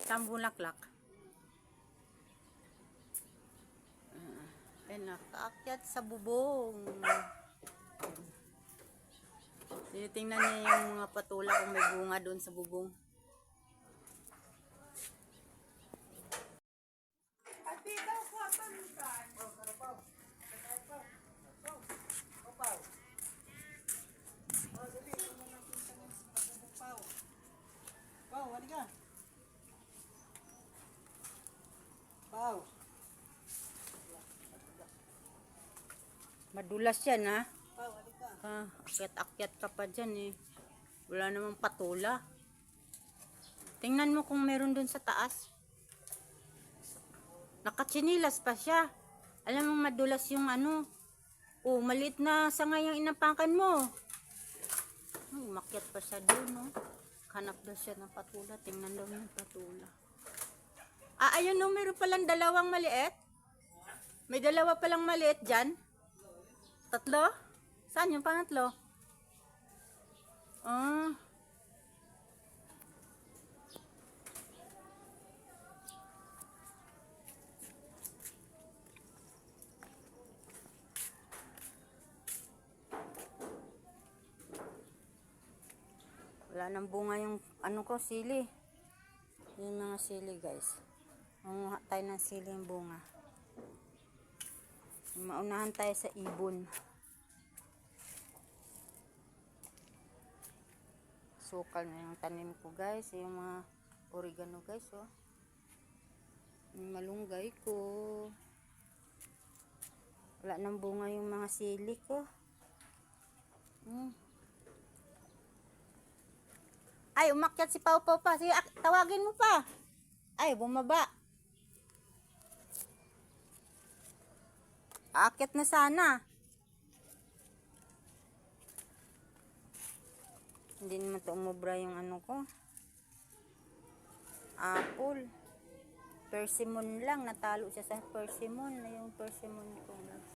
Isang bulaklak. Ay, nakaakyat sa bubong. Tinitingnan niya yung mga patula kung may bunga doon sa bubong. Pau, halika. Pau. Madulas yan, ha? Pau, halika. Akyat-akyat ka pa dyan, eh. Wala namang patula. Tingnan mo kung meron doon sa taas. Nakatsinilas pa siya. Alam mo, madulas yung ano. Oh, maliit na sanga yung inapakan mo. Umakyat pa siya doon, no? Hanap daw siya ng patula. Tingnan daw yung patula. Ayun, no? Meron palang dalawang maliit. May dalawa palang maliit dyan. Tatlo? Saan yung pangatlo? Wala nang bunga yung ano ko, sili. Yung mga sili, guys. Manguha tayo ng sili yung bunga. Maunahan tayo sa ibon. Sukal na yung tanim ko, guys. Yung mga oregano, guys, oh. Yung malunggay ko. Wala nang bunga yung mga sili ko. Ay, umakyat si Pau Pau pa. Sige, tawagin mo pa. Ay, bumaba. Aakyat na sana. Hindi naman ito umubra yung ano ko. Apple. Persimmon lang. Natalo siya sa persimmon. Yung persimmon ko.